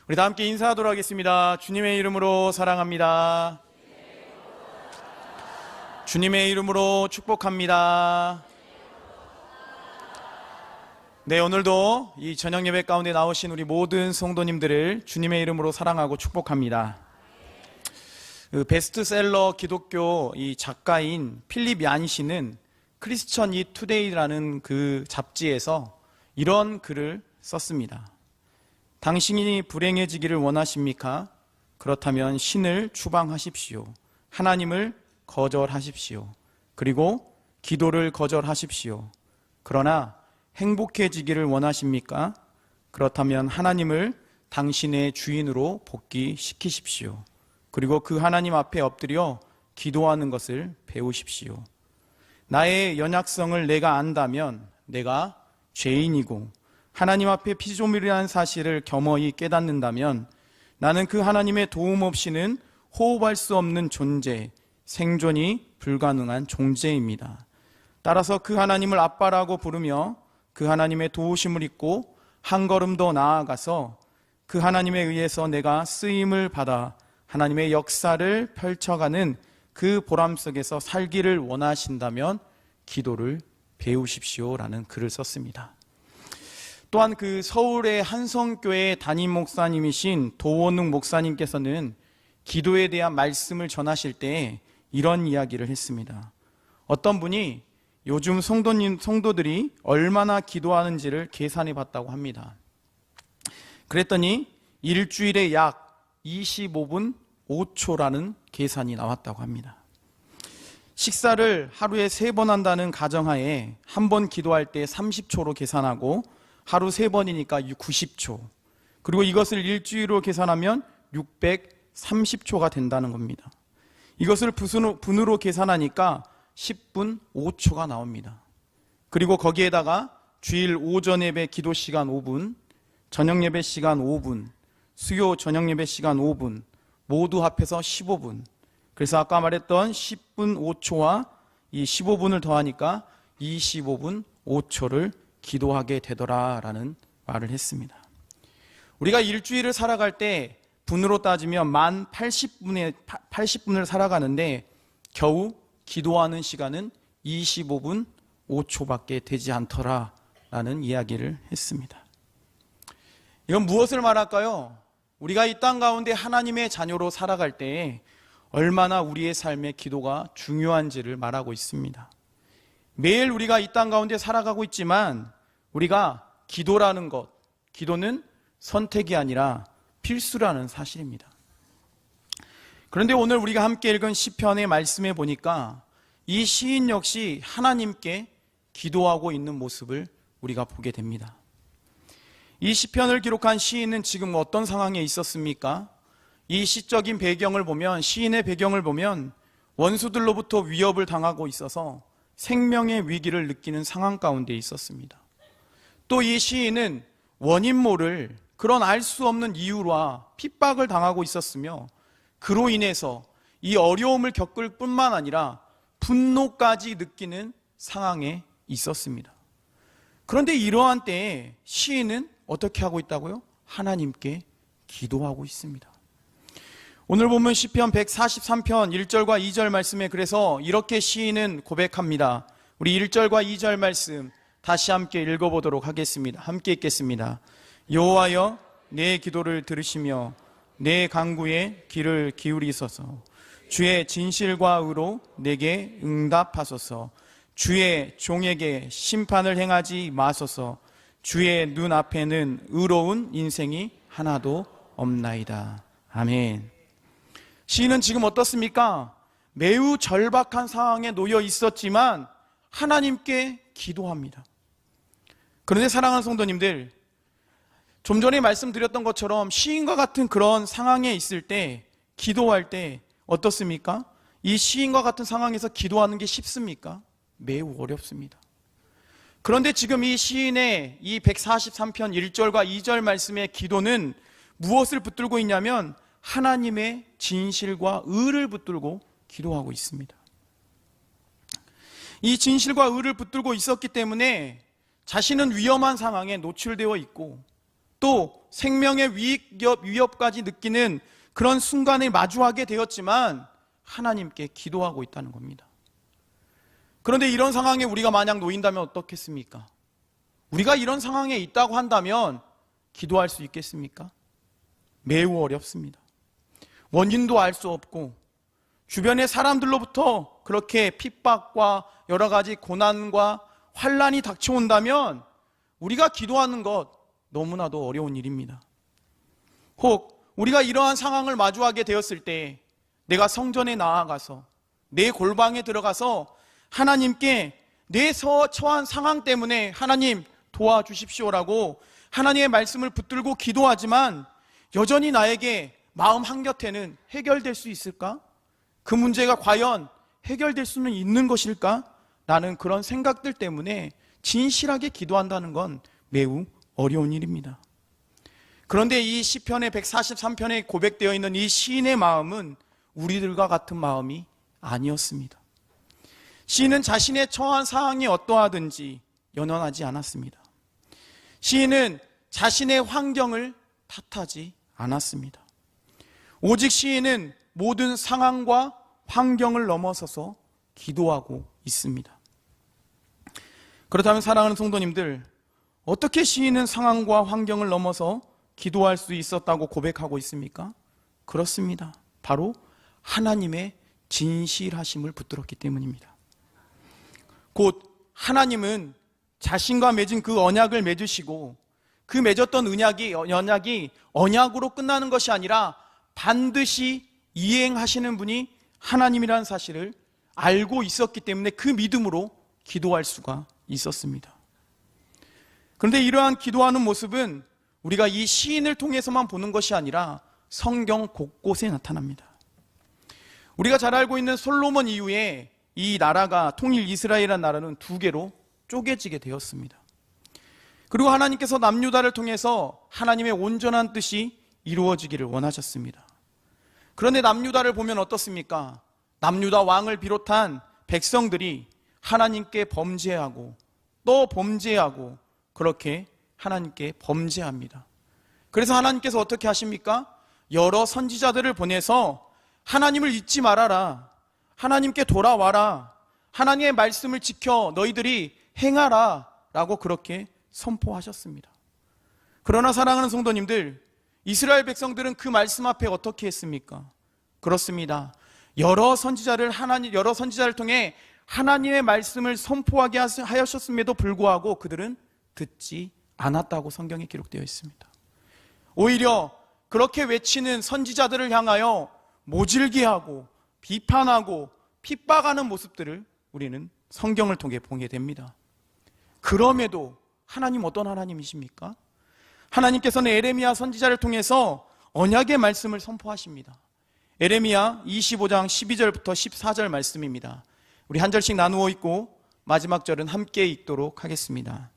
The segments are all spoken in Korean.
우리 다 함께 인사하도록 하겠습니다. 주님의 이름으로 사랑합니다. 주님의 이름으로 축복합니다. 네, 오늘도 이 저녁 예배 가운데 나오신 우리 모든 성도님들을 주님의 이름으로 사랑하고 축복합니다. 그 베스트셀러 기독교 이 작가인 필립 얀시는 크리스천 투데이라는 그 잡지에서 이런 글을 썼습니다. 당신이 불행해지기를 원하십니까? 그렇다면 신을 추방하십시오. 하나님을 거절하십시오. 그리고 기도를 거절하십시오. 그러나 행복해지기를 원하십니까? 그렇다면 하나님을 당신의 주인으로 복귀시키십시오. 그리고 그 하나님 앞에 엎드려 기도하는 것을 배우십시오. 나의 연약성을 내가 안다면 내가 죄인이고 하나님 앞에 피조물이라는 사실을 겸허히 깨닫는다면 나는 그 하나님의 도움 없이는 호흡할 수 없는 존재, 생존이 불가능한 존재입니다. 따라서 그 하나님을 아빠라고 부르며 그 하나님의 도우심을 입고 한 걸음 더 나아가서 그 하나님에 의해서 내가 쓰임을 받아 하나님의 역사를 펼쳐가는 그 보람 속에서 살기를 원하신다면 기도를 배우십시오라는 글을 썼습니다. 또한 그 서울의 한성교회 담임 목사님이신 도원웅 목사님께서는 기도에 대한 말씀을 전하실 때 이런 이야기를 했습니다. 어떤 분이 요즘 성도들이 얼마나 기도하는지를 계산해 봤다고 합니다. 그랬더니 일주일에 약 25분 5초라는 계산이 나왔다고 합니다. 식사를 하루에 3번 한다는 가정하에 한 번 기도할 때 30초로 계산하고 하루 3번이니까 90초. 그리고 이것을 일주일로 계산하면 630초가 된다는 겁니다. 이것을 분으로 계산하니까 10분 5초가 나옵니다. 그리고 거기에다가 주일 오전 예배 기도 시간 5분, 저녁 예배 시간 5분, 수요 저녁 예배 시간 5분, 모두 합해서 15분. 그래서 아까 말했던 10분 5초와 이 15분을 더하니까 25분 5초를 기도하게 되더라라는 말을 했습니다. 우리가 일주일을 살아갈 때 분으로 따지면 만 80분을 살아가는데 겨우 기도하는 시간은 25분 5초밖에 되지 않더라라는 이야기를 했습니다. 이건 무엇을 말할까요? 우리가 이 땅 가운데 하나님의 자녀로 살아갈 때 얼마나 우리의 삶에 기도가 중요한지를 말하고 있습니다. 매일 우리가 이 땅 가운데 살아가고 있지만 우리가 기도라는 것, 기도는 선택이 아니라 필수라는 사실입니다. 그런데 오늘 우리가 함께 읽은 시편의 말씀에 보니까 이 시인 역시 하나님께 기도하고 있는 모습을 우리가 보게 됩니다. 이 시편을 기록한 시인은 지금 어떤 상황에 있었습니까? 이 시적인 배경을 보면, 시인의 배경을 보면 원수들로부터 위협을 당하고 있어서 생명의 위기를 느끼는 상황 가운데 있었습니다. 또 이 시인은 원인 모를 그런 알 수 없는 이유와 핍박을 당하고 있었으며 그로 인해서 이 어려움을 겪을 뿐만 아니라 분노까지 느끼는 상황에 있었습니다. 그런데 이러한 때에 시인은 어떻게 하고 있다고요? 하나님께 기도하고 있습니다. 오늘 보면 시편 143편 1절과 2절 말씀에 그래서 이렇게 시인은 고백합니다. 우리 1절과 2절 말씀 다시 함께 읽어보도록 하겠습니다. 함께 읽겠습니다. 여호와여 내 기도를 들으시며 내 간구에 귀를 기울이소서. 주의 진실과 의로 내게 응답하소서. 주의 종에게 심판을 행하지 마소서. 주의 눈앞에는 의로운 인생이 하나도 없나이다. 아멘. 시인은 지금 어떻습니까? 매우 절박한 상황에 놓여 있었지만 하나님께 기도합니다. 그런데 사랑하는 성도님들, 좀 전에 말씀드렸던 것처럼 시인과 같은 그런 상황에 있을 때, 기도할 때 어떻습니까? 이 시인과 같은 상황에서 기도하는 게 쉽습니까? 매우 어렵습니다. 그런데 지금 이 시인의 이 143편 1절과 2절 말씀의 기도는 무엇을 붙들고 있냐면 하나님의 진실과 의를 붙들고 기도하고 있습니다. 이 진실과 의를 붙들고 있었기 때문에 자신은 위험한 상황에 노출되어 있고 또 생명의 위협까지 느끼는 그런 순간을 마주하게 되었지만 하나님께 기도하고 있다는 겁니다. 그런데 이런 상황에 우리가 만약 놓인다면 어떻겠습니까? 우리가 이런 상황에 있다고 한다면 기도할 수 있겠습니까? 매우 어렵습니다. 원인도 알 수 없고 주변의 사람들로부터 그렇게 핍박과 여러 가지 고난과 환난이 닥쳐온다면 우리가 기도하는 것 너무나도 어려운 일입니다. 혹 우리가 이러한 상황을 마주하게 되었을 때 내가 성전에 나아가서 내 골방에 들어가서 하나님께 내 처한 상황 때문에 하나님 도와주십시오라고 하나님의 말씀을 붙들고 기도하지만 여전히 나에게 마음 한곁에는 해결될 수 있을까? 그 문제가 과연 해결될 수는 있는 것일까? 라는 그런 생각들 때문에 진실하게 기도한다는 건 매우 어려운 일입니다. 그런데 이 시편의 143편에 고백되어 있는 이 시인의 마음은 우리들과 같은 마음이 아니었습니다. 시인은 자신의 처한 상황이 어떠하든지 연연하지 않았습니다. 시인은 자신의 환경을 탓하지 않았습니다. 오직 시인은 모든 상황과 환경을 넘어서서 기도하고 있습니다. 그렇다면 사랑하는 성도님들, 어떻게 시인은 상황과 환경을 넘어서 기도할 수 있었다고 고백하고 있습니까? 그렇습니다. 바로 하나님의 진실하심을 붙들었기 때문입니다. 곧 하나님은 자신과 맺은 그 언약을 맺으시고 그 맺었던 언약이 언약으로 끝나는 것이 아니라 반드시 이행하시는 분이 하나님이라는 사실을 알고 있었기 때문에 그 믿음으로 기도할 수가 있었습니다. 그런데 이러한 기도하는 모습은 우리가 이 시인을 통해서만 보는 것이 아니라 성경 곳곳에 나타납니다. 우리가 잘 알고 있는 솔로몬 이후에 이 나라가 통일 이스라엘이라는 나라는 두 개로 쪼개지게 되었습니다. 그리고 하나님께서 남유다를 통해서 하나님의 온전한 뜻이 이루어지기를 원하셨습니다. 그런데 남유다를 보면 어떻습니까? 남유다 왕을 비롯한 백성들이 하나님께 범죄하고 또 범죄하고 그렇게 하나님께 범죄합니다. 그래서 하나님께서 어떻게 하십니까? 여러 선지자들을 보내서 하나님을 잊지 말아라, 하나님께 돌아와라, 하나님의 말씀을 지켜 너희들이 행하라 라고 그렇게 선포하셨습니다. 그러나 사랑하는 성도님들, 이스라엘 백성들은 그 말씀 앞에 어떻게 했습니까? 그렇습니다. 여러 선지자를 통해 하나님의 말씀을 선포하게 하셨음에도 불구하고 그들은 듣지 않았다고 성경에 기록되어 있습니다. 오히려 그렇게 외치는 선지자들을 향하여 모질게 하고 비판하고 핍박하는 모습들을 우리는 성경을 통해 보게 됩니다. 그럼에도 하나님 어떤 하나님이십니까? 하나님께서는 에레미야 선지자를 통해서 언약의 말씀을 선포하십니다. 에레미야 25장 12절부터 14절 말씀입니다. 우리 한 절씩 나누어 읽고 마지막 절은 함께 읽도록 하겠습니다.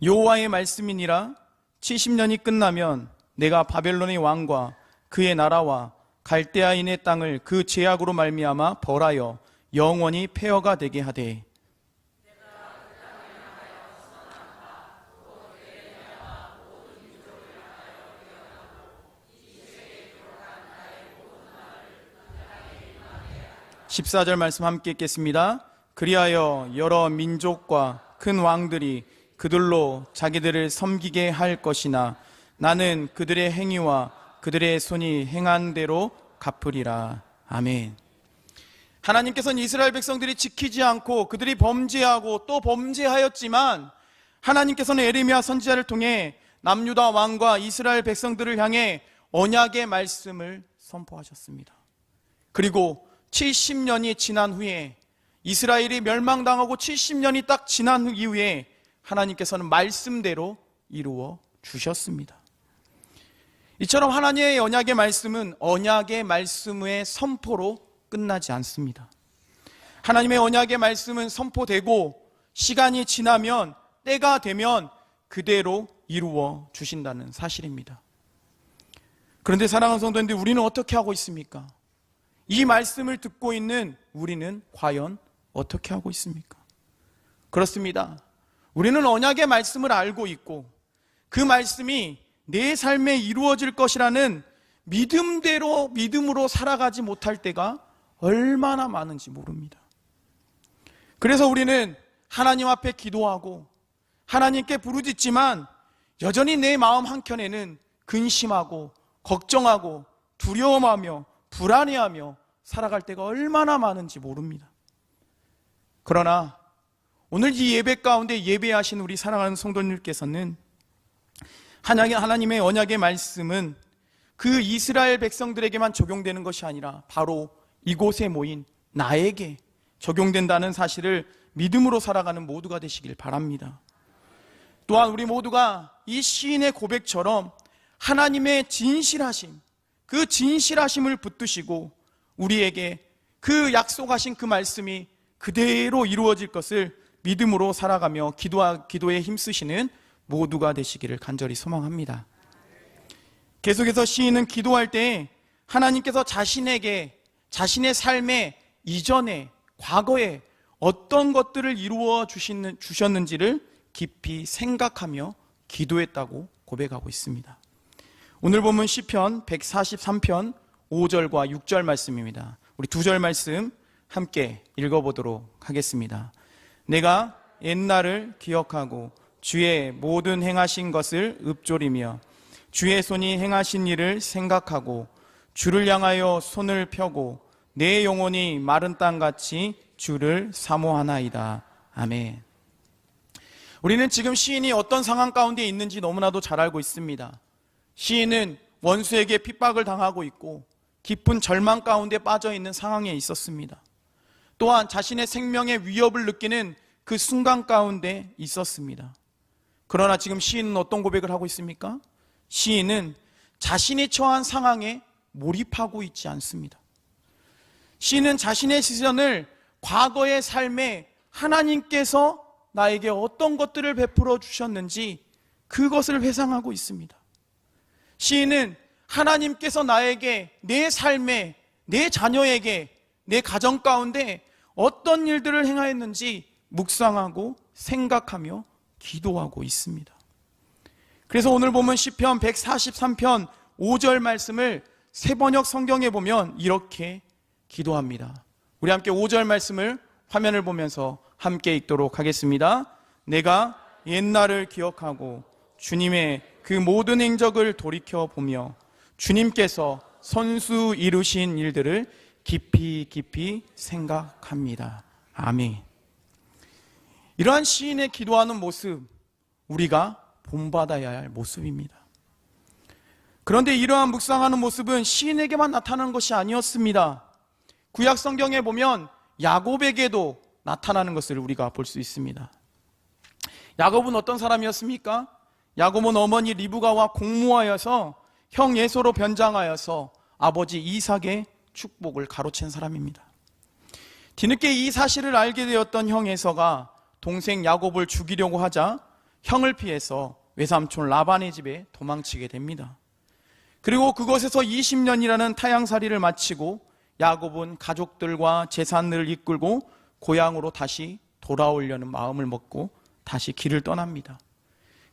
여호와의 말씀이니라. 70년이 끝나면 내가 바벨론의 왕과 그의 나라와 갈대아인의 땅을 그 죄악으로 말미암아 벌하여 영원히 폐허가 되게 하되 14절 말씀 함께 읽겠습니다. 그리하여 여러 민족과 큰 왕들이 그들로 자기들을 섬기게 할 것이나 나는 그들의 행위와 그들의 손이 행한 대로 갚으리라. 아멘. 하나님께서는 이스라엘 백성들이 지키지 않고 그들이 범죄하고 또 범죄하였지만 하나님께서는 에레미야 선지자를 통해 남유다 왕과 이스라엘 백성들을 향해 언약의 말씀을 선포하셨습니다. 그리고 70년이 지난 후에 이스라엘이 멸망당하고 70년이 딱 지난 이후에 하나님께서는 말씀대로 이루어 주셨습니다. 이처럼 하나님의 언약의 말씀은 언약의 말씀의 선포로 끝나지 않습니다. 하나님의 언약의 말씀은 선포되고 시간이 지나면 때가 되면 그대로 이루어 주신다는 사실입니다. 그런데 사랑하는 성도님들, 우리는 어떻게 하고 있습니까? 이 말씀을 듣고 있는 우리는 과연 어떻게 하고 있습니까? 그렇습니다. 우리는 언약의 말씀을 알고 있고 그 말씀이 내 삶에 이루어질 것이라는 믿음으로 살아가지 못할 때가 얼마나 많은지 모릅니다. 그래서 우리는 하나님 앞에 기도하고 하나님께 부르짖지만 여전히 내 마음 한켠에는 근심하고 걱정하고 두려움하며 불안해하며 살아갈 때가 얼마나 많은지 모릅니다. 그러나 오늘 이 예배 가운데 예배하신 우리 사랑하는 성도님께서는 하나님의 언약의 말씀은 그 이스라엘 백성들에게만 적용되는 것이 아니라 바로 이곳에 모인 나에게 적용된다는 사실을 믿음으로 살아가는 모두가 되시길 바랍니다. 또한 우리 모두가 이 시인의 고백처럼 하나님의 진실하심, 그 진실하심을 붙드시고 우리에게 그 약속하신 그 말씀이 그대로 이루어질 것을 믿음으로 살아가며 기도에 힘쓰시는 모두가 되시기를 간절히 소망합니다. 계속해서 시인은 기도할 때 하나님께서 자신에게 자신의 삶의 이전에 과거에 어떤 것들을 이루어 주셨는지를 깊이 생각하며 기도했다고 고백하고 있습니다. 오늘 본문 시편 143편 5절과 6절 말씀입니다. 우리 2절 말씀 함께 읽어보도록 하겠습니다. 내가 옛날을 기억하고 주의 모든 행하신 것을 읊조리며 주의 손이 행하신 일을 생각하고 주를 향하여 손을 펴고 내 영혼이 마른 땅같이 주를 사모하나이다. 아멘. 우리는 지금 시인이 어떤 상황 가운데 있는지 너무나도 잘 알고 있습니다. 시인은 원수에게 핍박을 당하고 있고 깊은 절망 가운데 빠져 있는 상황에 있었습니다. 또한 자신의 생명의 위협을 느끼는 그 순간 가운데 있었습니다. 그러나 지금 시인은 어떤 고백을 하고 있습니까? 시인은 자신이 처한 상황에 몰입하고 있지 않습니다. 시인은 자신의 시선을 과거의 삶에 하나님께서 나에게 어떤 것들을 베풀어 주셨는지 그것을 회상하고 있습니다. 시인은 하나님께서 나에게 내 삶에, 내 자녀에게, 내 가정 가운데 어떤 일들을 행하였는지 묵상하고 생각하며 기도하고 있습니다. 그래서 오늘 보면 시편 143편 5절 말씀을 새번역 성경에 보면 이렇게 기도합니다. 우리 함께 5절 말씀을 화면을 보면서 함께 읽도록 하겠습니다. 내가 옛날을 기억하고 주님의 그 모든 행적을 돌이켜보며 주님께서 선수 이루신 일들을 깊이 생각합니다. 아멘. 이러한 시인의 기도하는 모습, 우리가 본받아야 할 모습입니다. 그런데 이러한 묵상하는 모습은 시인에게만 나타나는 것이 아니었습니다. 구약 성경에 보면 야곱에게도 나타나는 것을 우리가 볼 수 있습니다. 야곱은 어떤 사람이었습니까? 야곱은 어머니 리브가와 공모하여서 형 에서로 변장하여서 아버지 이삭의 축복을 가로챈 사람입니다. 뒤늦게 이 사실을 알게 되었던 형 에서가 동생 야곱을 죽이려고 하자 형을 피해서 외삼촌 라반의 집에 도망치게 됩니다. 그리고 그곳에서 20년이라는 타향살이를 마치고 야곱은 가족들과 재산을 이끌고 고향으로 다시 돌아오려는 마음을 먹고 다시 길을 떠납니다.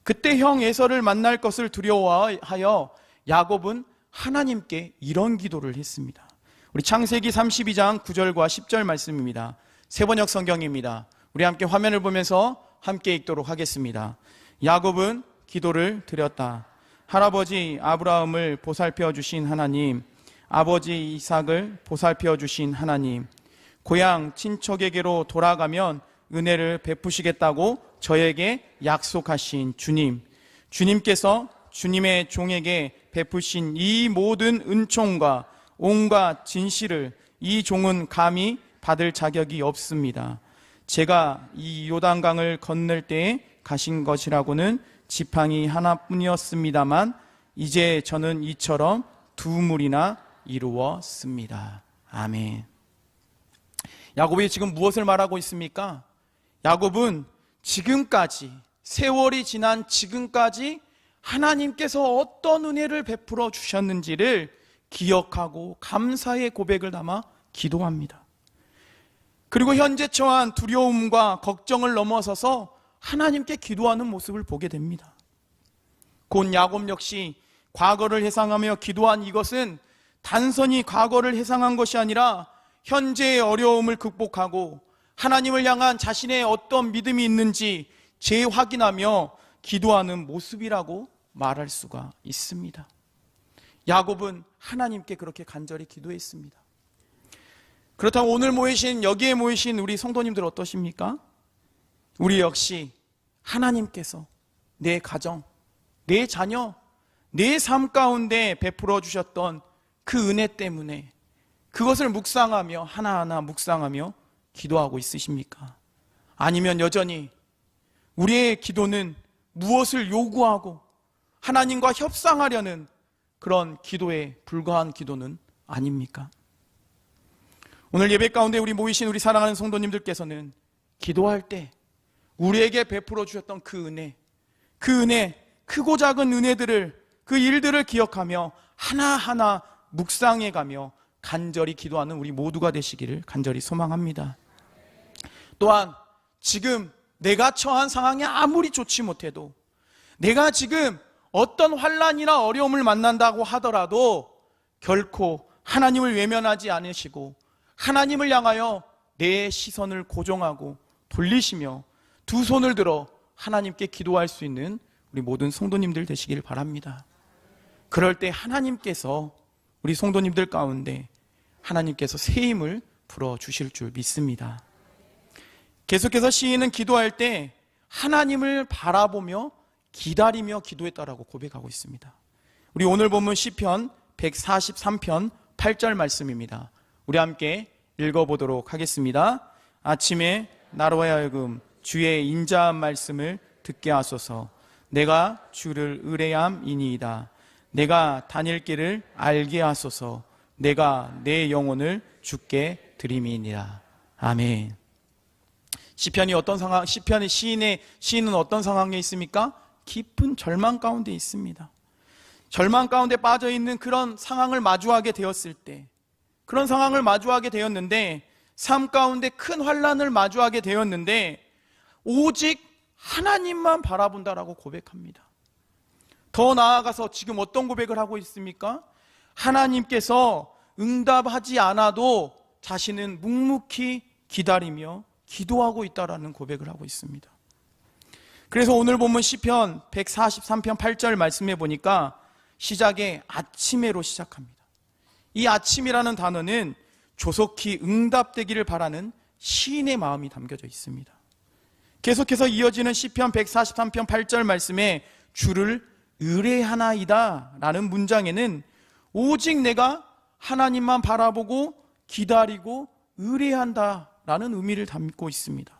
그때 형 에서를 만날 것을 두려워하여 야곱은 하나님께 이런 기도를 했습니다. 우리 창세기 32장 9절과 10절 말씀입니다. 새번역 성경입니다. 우리 함께 화면을 보면서 함께 읽도록 하겠습니다. 야곱은 기도를 드렸다. 할아버지 아브라함을 보살펴 주신 하나님, 아버지 이삭을 보살펴 주신 하나님, 고향 친척에게로 돌아가면 은혜를 베푸시겠다고 저에게 약속하신 주님, 주님께서 주님의 종에게 베푸신 이 모든 은총과 온갖 진실을 이 종은 감히 받을 자격이 없습니다. 제가 이 요단강을 건널 때에 가신 것이라고는 지팡이 하나뿐이었습니다만 이제 저는 이처럼 두 물이나 이루었습니다. 아멘. 야곱이 지금 무엇을 말하고 있습니까? 야곱은 지금까지, 세월이 지난 지금까지 하나님께서 어떤 은혜를 베풀어 주셨는지를 기억하고 감사의 고백을 담아 기도합니다. 그리고 현재 처한 두려움과 걱정을 넘어서서 하나님께 기도하는 모습을 보게 됩니다. 곧 야곱 역시 과거를 회상하며 기도한 이것은 단순히 과거를 회상한 것이 아니라 현재의 어려움을 극복하고 하나님을 향한 자신의 어떤 믿음이 있는지 재확인하며 기도하는 모습이라고 말할 수가 있습니다. 야곱은 하나님께 그렇게 간절히 기도했습니다. 그렇다면 오늘 여기에 모이신 우리 성도님들 어떠십니까? 우리 역시 하나님께서 내 가정, 내 자녀, 내 삶 가운데 베풀어 주셨던 그 은혜 때문에 그것을 묵상하며 하나하나 묵상하며 기도하고 있으십니까? 아니면 여전히 우리의 기도는 무엇을 요구하고 하나님과 협상하려는 그런 기도에 불과한 기도는 아닙니까? 오늘 예배 가운데 우리 모이신 우리 사랑하는 성도님들께서는 기도할 때 우리에게 베풀어 주셨던 그 은혜, 크고 작은 은혜들을, 그 일들을 기억하며 하나하나 묵상해가며 간절히 기도하는 우리 모두가 되시기를 간절히 소망합니다. 또한 지금 내가 처한 상황이 아무리 좋지 못해도, 내가 지금 어떤 환난이나 어려움을 만난다고 하더라도 결코 하나님을 외면하지 않으시고 하나님을 향하여 내 시선을 고정하고 돌리시며 두 손을 들어 하나님께 기도할 수 있는 우리 모든 성도님들 되시길 바랍니다. 그럴 때 하나님께서 우리 성도님들 가운데 하나님께서 새 힘을 불어주실 줄 믿습니다. 계속해서 시인은 기도할 때 하나님을 바라보며 기다리며 기도했다라고 고백하고 있습니다. 우리 오늘 본문 시편 143편 8절 말씀입니다. 우리 함께 읽어보도록 하겠습니다. 아침에 나로 하여금 주의 인자한 말씀을 듣게 하소서. 내가 주를 의뢰함이니이다. 내가 다닐 길을 알게 하소서. 내가 내 영혼을 주께 드림이니라. 아멘. 시인은 어떤 상황에 있습니까? 깊은 절망 가운데 있습니다. 절망 가운데 빠져 있는 그런 상황을 마주하게 되었을 때, 그런 상황을 마주하게 되었는데, 삶 가운데 큰 환난을 마주하게 되었는데 오직 하나님만 바라본다라고 고백합니다. 더 나아가서 지금 어떤 고백을 하고 있습니까? 하나님께서 응답하지 않아도 자신은 묵묵히 기다리며 기도하고 있다라는 고백을 하고 있습니다. 그래서 오늘 본문 시편 143편 8절 말씀해 보니까 시작에 아침에로 시작합니다. 이 아침이라는 단어는 조속히 응답되기를 바라는 시인의 마음이 담겨져 있습니다. 계속해서 이어지는 시편 143편 8절 말씀에 주를 의뢰하나이다 라는 문장에는 오직 내가 하나님만 바라보고 기다리고 의뢰한다 라는 의미를 담고 있습니다.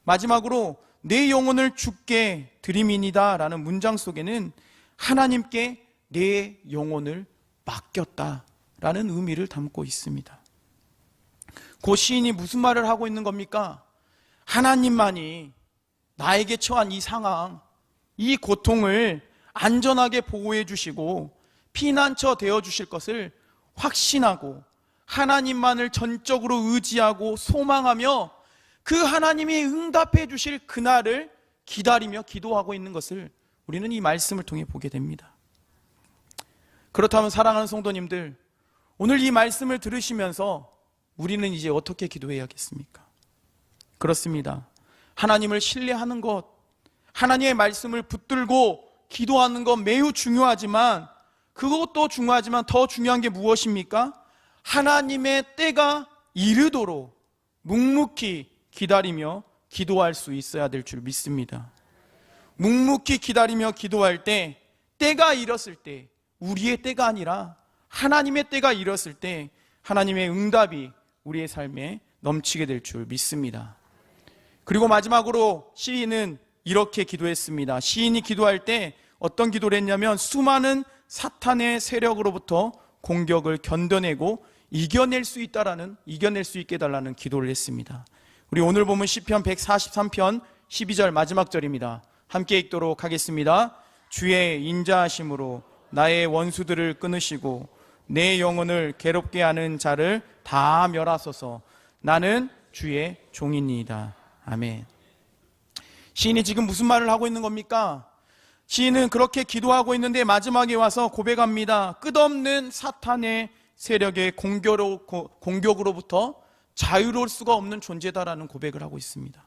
마지막으로 내 영혼을 주께 드림이니다 라는 문장 속에는 하나님께 내 영혼을 맡겼다 라는 의미를 담고 있습니다. 그 시인이 무슨 말을 하고 있는 겁니까? 하나님만이 나에게 처한 이 상황, 이 고통을 안전하게 보호해 주시고 피난처 되어 주실 것을 확신하고 하나님만을 전적으로 의지하고 소망하며 그 하나님이 응답해 주실 그날을 기다리며 기도하고 있는 것을 우리는 이 말씀을 통해 보게 됩니다. 그렇다면 사랑하는 성도님들, 오늘 이 말씀을 들으시면서 우리는 이제 어떻게 기도해야겠습니까? 그렇습니다. 하나님을 신뢰하는 것, 하나님의 말씀을 붙들고 기도하는 것 매우 중요하지만, 그것도 중요하지만 더 중요한 게 무엇입니까? 하나님의 때가 이르도록 묵묵히 기다리며 기도할 수 있어야 될 줄 믿습니다. 묵묵히 기다리며 기도할 때, 때가 이뤘을 때, 우리의 때가 아니라 하나님의 때가 이뤘을 때 하나님의 응답이 우리의 삶에 넘치게 될 줄 믿습니다. 그리고 마지막으로 시인은 이렇게 기도했습니다. 시인이 기도할 때 어떤 기도를 했냐면 수많은 사탄의 세력으로부터 공격을 견뎌내고 이겨낼 수 있게 해달라는 기도를 했습니다. 우리 오늘 보면 시편 143편 12절 마지막 절입니다. 함께 읽도록 하겠습니다. 주의 인자하심으로 나의 원수들을 끊으시고 내 영혼을 괴롭게 하는 자를 다 멸하소서. 나는 주의 종이니이다. 아멘. 시인이 지금 무슨 말을 하고 있는 겁니까? 시인은 그렇게 기도하고 있는데 마지막에 와서 고백합니다. 끝없는 사탄의 세력의 공격으로부터 자유로울 수가 없는 존재다라는 고백을 하고 있습니다.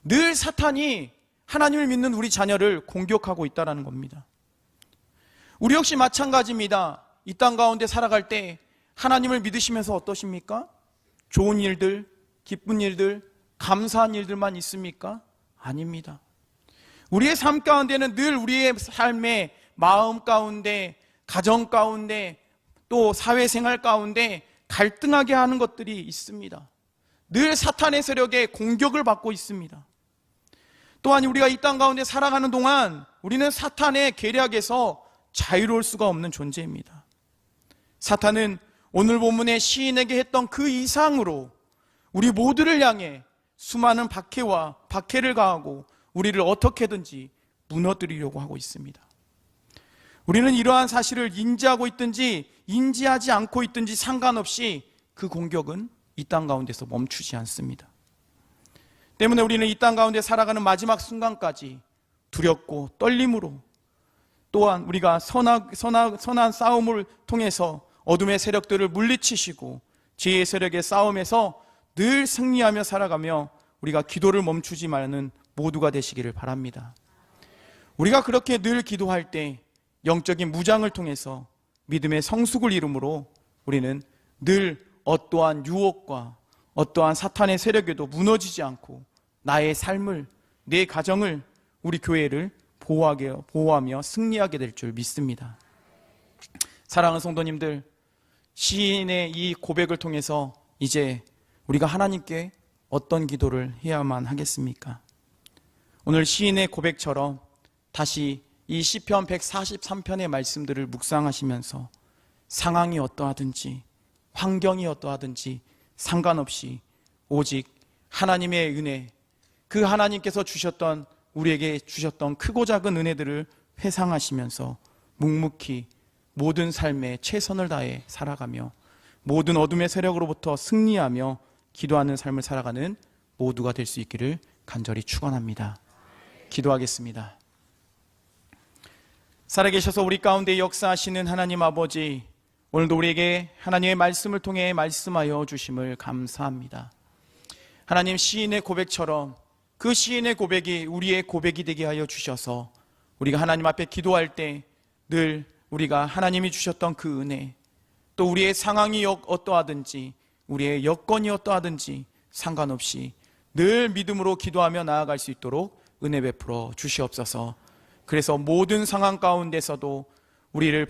늘 사탄이 하나님을 믿는 우리 자녀를 공격하고 있다는 겁니다. 우리 역시 마찬가지입니다. 이 땅 가운데 살아갈 때 하나님을 믿으시면서 어떠십니까? 좋은 일들, 기쁜 일들, 감사한 일들만 있습니까? 아닙니다. 우리의 삶 가운데는 늘 우리의 삶의 마음 가운데, 가정 가운데, 또 사회생활 가운데 갈등하게 하는 것들이 있습니다. 늘 사탄의 세력에 공격을 받고 있습니다. 또한 우리가 이 땅 가운데 살아가는 동안 우리는 사탄의 계략에서 자유로울 수가 없는 존재입니다. 사탄은 오늘 본문의 시인에게 했던 그 이상으로 우리 모두를 향해 수많은 박해를 가하고 우리를 어떻게든지 무너뜨리려고 하고 있습니다. 우리는 이러한 사실을 인지하고 있든지 인지하지 않고 있든지 상관없이 그 공격은 이 땅 가운데서 멈추지 않습니다. 때문에 우리는 이 땅 가운데 살아가는 마지막 순간까지 두렵고 떨림으로, 또한 우리가 선한 싸움을 통해서 어둠의 세력들을 물리치시고 지혜의 세력의 싸움에서 늘 승리하며 살아가며 우리가 기도를 멈추지 말는 모두가 되시기를 바랍니다. 우리가 그렇게 늘 기도할 때 영적인 무장을 통해서 믿음의 성숙을 이루므로 우리는 늘 어떠한 유혹과 어떠한 사탄의 세력에도 무너지지 않고 나의 삶을, 내 가정을, 우리 교회를 보호하며 승리하게 될 줄 믿습니다. 사랑하는 성도님들, 시인의 이 고백을 통해서 이제 우리가 하나님께 어떤 기도를 해야만 하겠습니까? 오늘 시인의 고백처럼 다시 이 시편 143편의 말씀들을 묵상하시면서 상황이 어떠하든지 환경이 어떠하든지 상관없이 오직 하나님의 은혜, 그 하나님께서 우리에게 주셨던 크고 작은 은혜들을 회상하시면서 묵묵히 모든 삶에 최선을 다해 살아가며 모든 어둠의 세력으로부터 승리하며 기도하는 삶을 살아가는 모두가 될 수 있기를 간절히 축원합니다. 기도하겠습니다. 살아계셔서 우리 가운데 역사하시는 하나님 아버지, 오늘도 우리에게 하나님의 말씀을 통해 말씀하여 주심을 감사합니다. 하나님, 시인의 고백처럼 그 시인의 고백이 우리의 고백이 되게 하여 주셔서 우리가 하나님 앞에 기도할 때 늘 우리가 하나님이 주셨던 그 은혜, 또 우리의 상황이 어떠하든지 우리의 여건이 어떠하든지 상관없이 늘 믿음으로 기도하며 나아갈 수 있도록 은혜 베풀어 주시옵소서. 그래서 모든 상황 가운데서도 우리를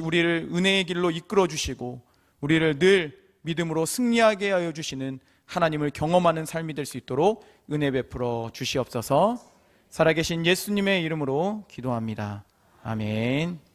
우리를 은혜의 길로 이끌어 주시고 우리를 늘 믿음으로 승리하게 하여 주시는 하나님을 경험하는 삶이 될 수 있도록 은혜 베풀어 주시옵소서. 살아계신 예수님의 이름으로 기도합니다. 아멘.